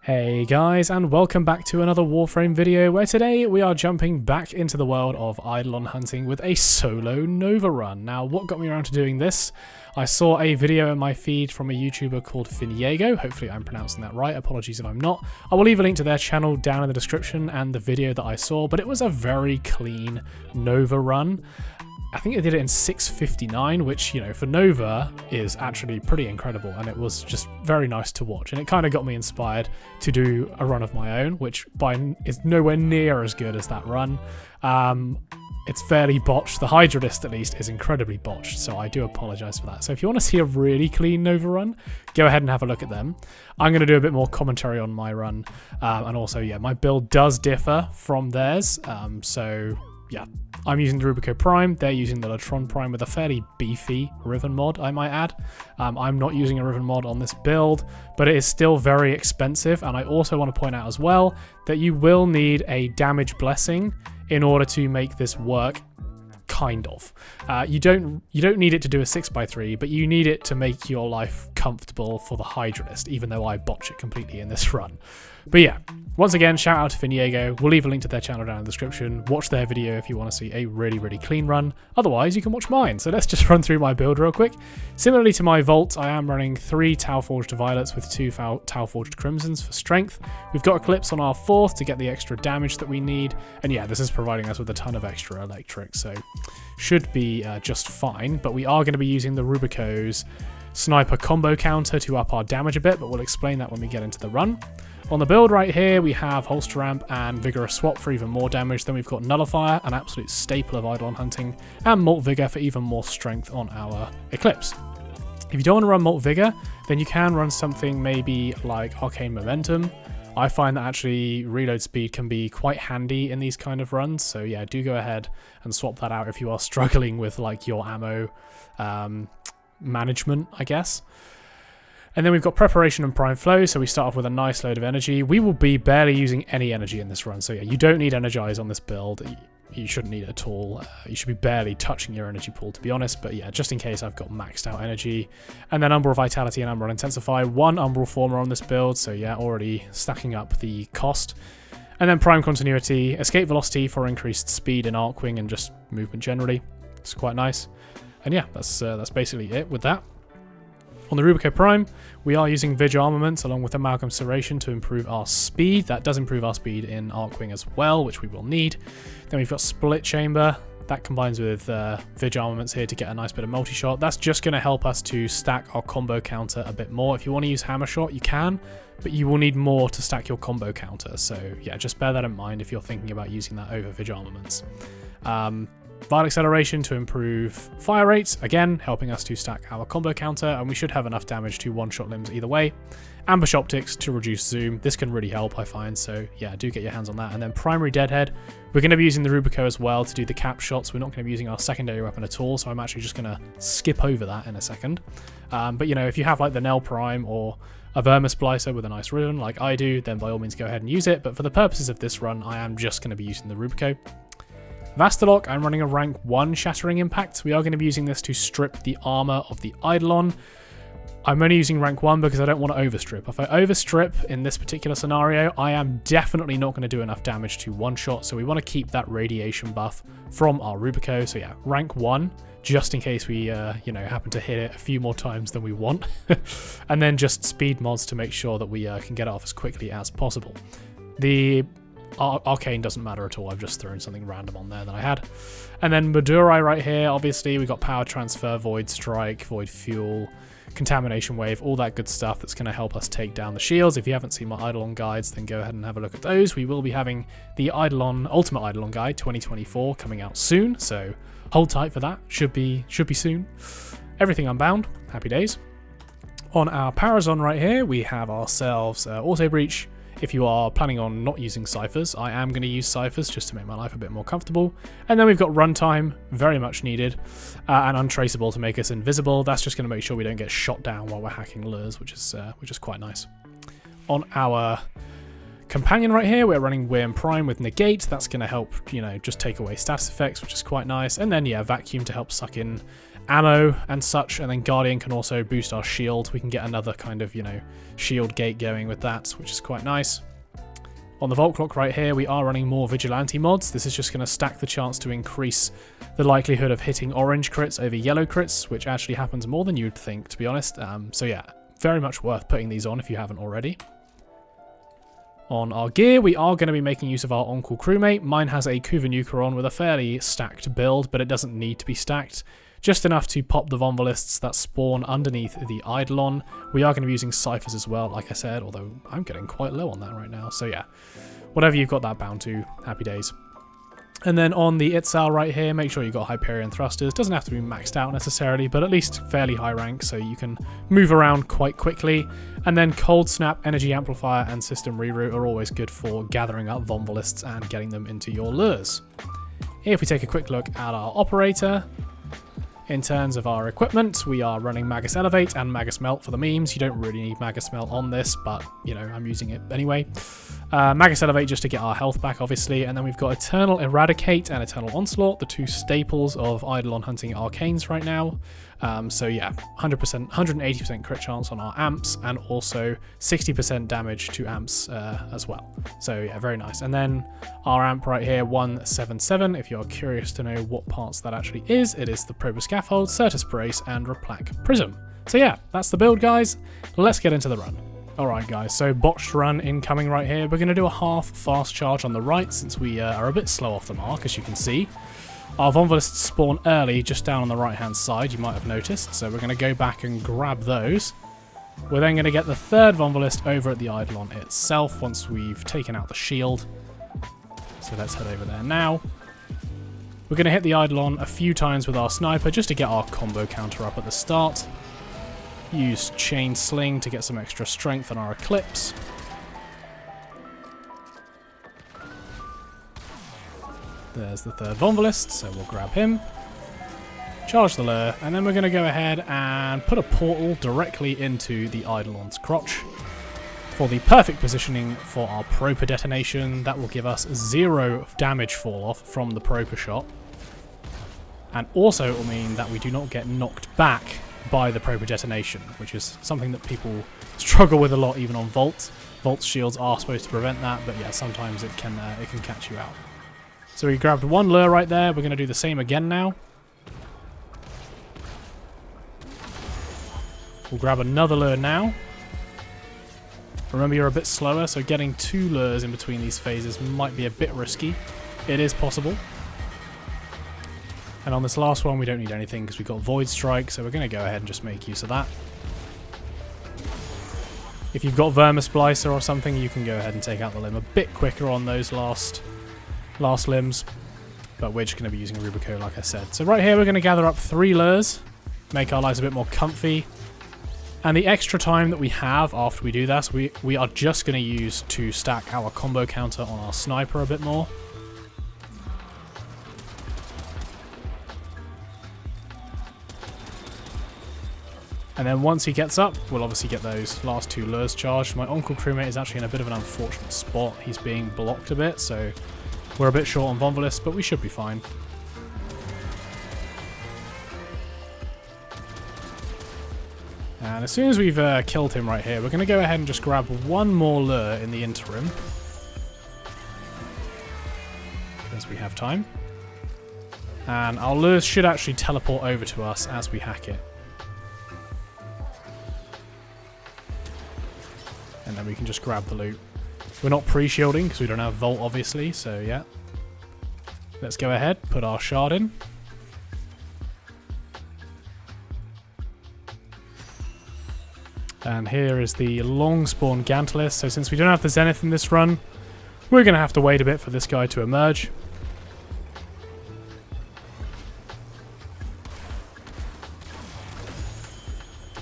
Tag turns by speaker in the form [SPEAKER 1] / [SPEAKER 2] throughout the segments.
[SPEAKER 1] Hey guys, and welcome back to another Warframe video where today we are jumping back into the world of Eidolon hunting with a solo Nova run. Now, what got me around to doing this? I saw a video in my feed from a YouTuber called Finiego. Hopefully I'm pronouncing that right, apologies if I'm not. I will leave a link to their channel down in the description and the video that I saw, but it was a very clean Nova run. I think they did it in 6:59, which, you know, for Nova is actually pretty incredible, and it was just very nice to watch. And it kind of got me inspired to do a run of my own, which is nowhere near as good as that run. It's fairly botched. The Hydrolyst, at least, is incredibly botched, so I do apologize for that. So if you want to see a really clean Nova run, go ahead and have a look at them. I'm going to do a bit more commentary on my run, and also, yeah, my build does differ from theirs, so yeah. I'm using the Rubico Prime, they're using the Latron Prime with a fairly beefy Riven mod, I might add. I'm not using a Riven mod on this build, but it is still very expensive, and I also want to point out as well that you will need a damage blessing in order to make this work, kind of. You don't need it to do a 6x3, but you need it to make your life comfortable for the Hydrolyst, even though I botch it completely in this run. But yeah, once again, shout out to Finiego. We'll leave a link to their channel down in the description. Watch their video if you want to see a really, really clean run. Otherwise, you can watch mine. So let's just run through my build real quick. Similarly to my Vault, I am running 3 Tau-Forged Violets with 2 Tau-Forged Crimsons for strength. We've got Eclipse on our 4th to get the extra damage that we need. And yeah, this is providing us with a ton of extra electric, so should be just fine. But we are going to be using the Rubico's Sniper combo counter to up our damage a bit, but we'll explain that when we get into the run. On the build right here, we have Holster Ramp and Vigorous Swap for even more damage. Then we've got Nullifier, an absolute staple of Eidolon hunting, and Molt Vigor for even more strength on our Eclipse. If you don't want to run Molt Vigor, then you can run something maybe like Arcane Momentum. I find that actually reload speed can be quite handy in these kind of runs, so yeah, do go ahead and swap that out if you are struggling with like your ammo management, I guess. And then we've got Preparation and Prime Flow, so we start off with a nice load of energy. We will be barely using any energy in this run, so yeah, you don't need Energize on this build. You shouldn't need it at all. You should be barely touching your energy pool, to be honest, but yeah, just in case, I've got maxed out energy. And then Umbral Vitality and Umbral Intensify. 1 Umbral Former on this build, so yeah, already stacking up the cost. And then Prime Continuity, Escape Velocity for increased speed in Archwing and just movement generally. It's quite nice. And yeah, that's basically it with that. On the Rubico Prime, we are using Vig Armaments along with Amalgam Serration to improve our speed. That does improve our speed in Archwing as well, which we will need. Then we've got Split Chamber. That combines with Vig Armaments here to get a nice bit of multi-shot. That's just going to help us to stack our combo counter a bit more. If you want to use Hammer Shot, you can, but you will need more to stack your combo counter. So yeah, just bear that in mind if you're thinking about using that over Vig Armaments. Vile Acceleration to improve fire rates, again helping us to stack our combo counter, and we should have enough damage to one-shot limbs either way. Ambush Optics to reduce zoom, this can really help, I find, so yeah, do get your hands on that. And then Primary Deadhead, we're going to be using the Rubico as well to do the cap shots. We're not going to be using our secondary weapon at all, so I'm actually just going to skip over that in a second. But you know, if you have like the Nell Prime or a Verma Splicer with a nice ribbon like I do, then by all means go ahead and use it, but for the purposes of this run, I am just going to be using the Rubico. Vastilok, I'm running a rank 1 Shattering Impact. We are going to be using this to strip the armor of the Eidolon. I'm only using rank 1 because I don't want to overstrip. If I overstrip in this particular scenario, I am definitely not going to do enough damage to one-shot, so we want to keep that radiation buff from our Rubico. So yeah, rank 1, just in case we you know, happen to hit it a few more times than we want. And then just speed mods to make sure that we can get it off as quickly as possible. The Arcane doesn't matter at all, I've just thrown something random on there that I had. And then Madurai right here, obviously we got Power Transfer, Void Strike, Void Fuel, Contamination Wave, all that good stuff that's going to help us take down the shields. If you haven't seen my Eidolon guides, then go ahead and have a look at those. We will be having the Eidolon Ultimate Eidolon Guide 2024 coming out soon, so hold tight for that, should be soon. Everything Unbound, happy days. On our Parazon right here, we have ourselves Auto Breach. If you are planning on not using ciphers, I am going to use ciphers just to make my life a bit more comfortable. And then we've got Runtime, very much needed, and Untraceable to make us invisible. That's just going to make sure we don't get shot down while we're hacking lures, which is quite nice. On our companion right here, we're running Wyrm Prime with Negate. That's going to help, you know, just take away status effects, which is quite nice. And then, yeah, Vacuum to help suck in ammo and such, and then Guardian can also boost our shield. We can get another kind of, shield gate going with that, which is quite nice. On the Vault Clock right here, we are running more Vigilante mods. This is just going to stack the chance to increase the likelihood of hitting orange crits over yellow crits, which actually happens more than you'd think, to be honest. So yeah, very much worth putting these on if you haven't already. On our gear, we are going to be making use of our On-Call Crewmate. Mine has a Kuvanuka on with a fairly stacked build, but it doesn't need to be stacked. Just enough to pop the Vonvolists that spawn underneath the Eidolon. We are going to be using Ciphers as well, like I said, although I'm getting quite low on that right now. So yeah, whatever you've got that bound to, happy days. And then on the Itzal right here, make sure you've got Hyperion Thrusters. Doesn't have to be maxed out necessarily, but at least fairly high rank, so you can move around quite quickly. And then Cold Snap, Energy Amplifier, and System Reroute are always good for gathering up Vonvolists and getting them into your lures. If we take a quick look at our Operator, in terms of our equipment, we are running Magus Elevate and Magus Melt for the memes. You don't really need Magus Melt on this, but, I'm using it anyway. Magus Elevate just to get our health back, obviously, and then we've got Eternal Eradicate and Eternal Onslaught, the two staples of Eidolon hunting arcanes right now. So yeah, 100%, 180% crit chance on our amps, and also 60% damage to amps as well. So yeah, very nice. And then our amp right here, 177. If you're curious to know what parts that actually is, it is the Prober Scaffold, Certus Brace, and Replac Prism. So yeah, that's the build, guys. Let's get into the run. Alright guys, so botched run incoming right here. We're going to do a half fast charge on the right since we are a bit slow off the mark, as you can see. Our Vonvolists spawn early just down on the right hand side, you might have noticed, so we're going to go back and grab those. We're then going to get the third Vonvolist over at the Eidolon itself once we've taken out the shield. So let's head over there now. We're going to hit the Eidolon a few times with our sniper just to get our combo counter up at the start. Use Chain Sling to get some extra strength on our Eclipse. There's the third Vonvolist, so we'll grab him. Charge the lure, and then we're going to go ahead and put a portal directly into the Eidolon's crotch. For the perfect positioning for our Proper detonation, that will give us 0 damage fall off from the Proper shot. And also it will mean that we do not get knocked back by the Proper detonation, which is something that people struggle with a lot even on Vault. Vault's shields are supposed to prevent that, but yeah, sometimes it can catch you out. So we grabbed one lure right there. We're going to do the same again now. We'll grab another lure now. Remember, you're a bit slower, so getting 2 lures in between these phases might be a bit risky. It is possible. And on this last one, we don't need anything because we've got Void Strike, so we're going to go ahead and just make use of that. If you've got Vermisplicer or something, you can go ahead and take out the limb a bit quicker on those last limbs. But we're just going to be using Rubico, like I said. So right here, we're going to gather up 3 lures, make our lives a bit more comfy. And the extra time that we have after we do this, we are just going to use to stack our combo counter on our sniper a bit more. And then once he gets up, we'll obviously get those last 2 lures charged. My On-Call Crewmate is actually in a bit of an unfortunate spot. He's being blocked a bit, so we're a bit short on Vonvolist, but we should be fine. And as soon as we've killed him right here, we're going to go ahead and just grab one more lure in the interim. As we have time. And our lures should actually teleport over to us as we hack it. And then we can just grab the loot. We're not pre-shielding because we don't have Vault, obviously, so yeah. Let's go ahead, put our shard in. And here is the long spawn Gantulyst. So since we don't have the Zenith in this run, we're going to have to wait a bit for this guy to emerge.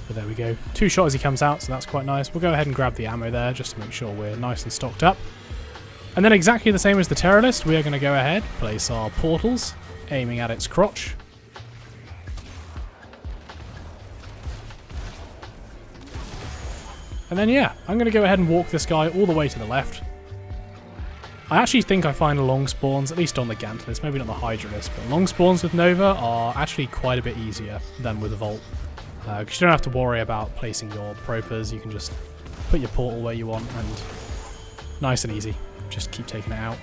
[SPEAKER 1] But there we go. 2 shots as he comes out, so that's quite nice. We'll go ahead and grab the ammo there just to make sure we're nice and stocked up. And then exactly the same as the Teralyst, we are going to go ahead, place our portals, aiming at its crotch. And then yeah, I'm going to go ahead and walk this guy all the way to the left. I actually think I find long spawns, at least on the Gantulyst, maybe not the Hydrolyst, but long spawns with Nova are actually quite a bit easier than with the Vault. Because you don't have to worry about placing your propers, you can just put your portal where you want and nice and easy. Just keep taking it out.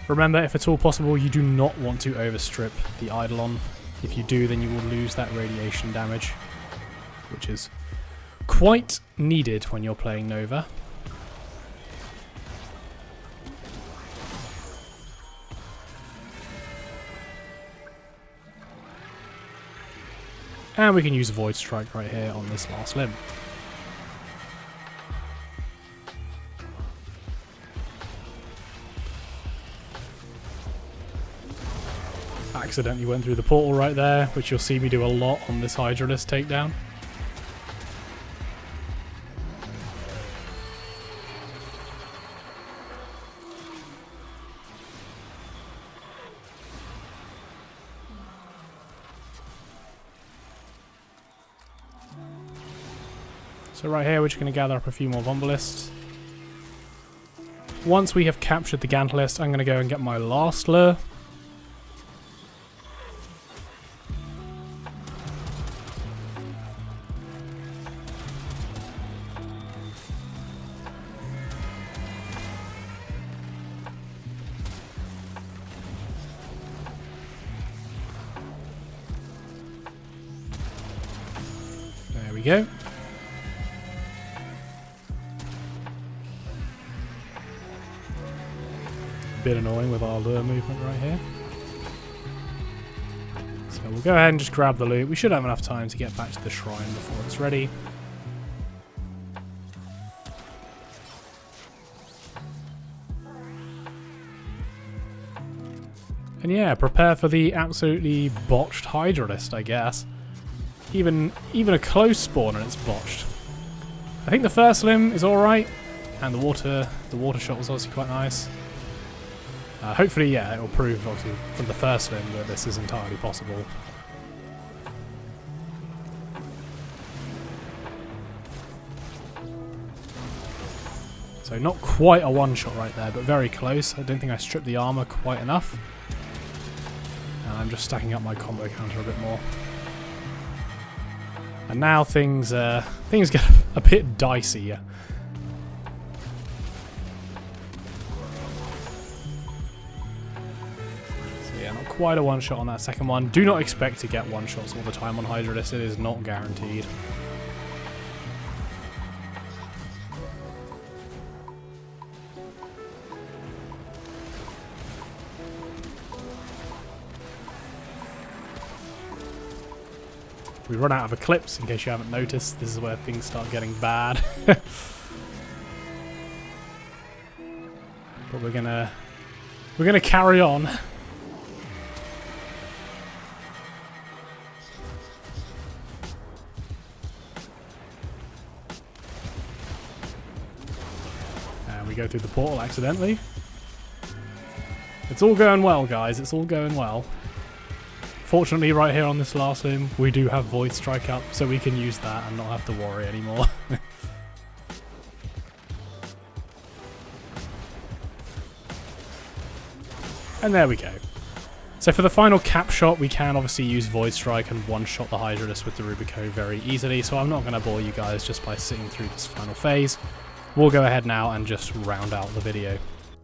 [SPEAKER 1] Remember, if at all possible, you do not want to overstrip the Eidolon. If you do, then you will lose that radiation damage, which is quite needed when you're playing Nova. And we can use Void Strike right here on this last limb. Accidentally went through the portal right there, which you'll see me do a lot on this Hydrolyst takedown. So right here we're just going to gather up a few more Vombalists. Once we have captured the Gantulyst, I'm going to go and get my last lure. There we go. Bit annoying with our lure movement right here. So we'll go ahead and just grab the loot. We should have enough time to get back to the shrine before it's ready. And yeah, prepare for the absolutely botched Hydrolyst, I guess. Even a close spawn and it's botched. I think the first limb is alright, and the water shot was obviously quite nice. Hopefully, yeah, it will prove obviously from the first limb that this is entirely possible. So not quite a one-shot right there, but very close. I don't think I stripped the armor quite enough. And I'm just stacking up my combo counter a bit more. And now things get a bit dicey. Quite a one-shot on that second one. Do not expect to get one-shots all the time on Hydrolyst. It is not guaranteed. We run out of Eclipse, in case you haven't noticed. This is where things start getting bad. But we're gonna carry on. We go through the portal accidentally. It's all going well, guys. It's all going well. Fortunately, right here on this last limb, we do have Void Strike up, so we can use that and not have to worry anymore. And there we go. So for the final cap shot, we can obviously use Void Strike and one-shot the Hydrolyst with the Rubico very easily, so I'm not going to bore you guys just by sitting through this final phase. We'll go ahead now and just round out the video.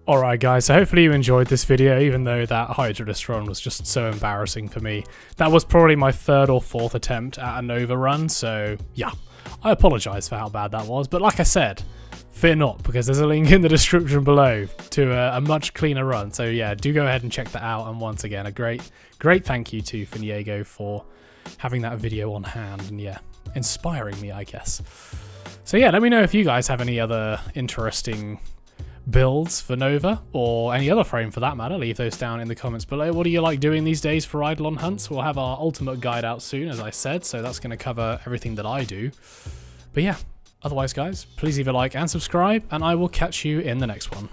[SPEAKER 1] Alright guys, so hopefully you enjoyed this video, even though that Hydrolyst run was just so embarrassing for me. That was probably my third or fourth attempt at a Nova run, so yeah, I apologise for how bad that was, but like I said, fear not, because there's a link in the description below to a much cleaner run, so yeah, do go ahead and check that out, and once again, a great thank you to Finiego for having that video on hand, and yeah, inspiring me, I guess. So yeah, let me know if you guys have any other interesting builds for Nova, or any other frame for that matter. Leave those down in the comments below. What do you like doing these days for Eidolon hunts? We'll have our ultimate guide out soon, as I said, so that's going to cover everything that I do. But yeah, Otherwise, guys, please leave a like and subscribe, and I will catch you in the next one.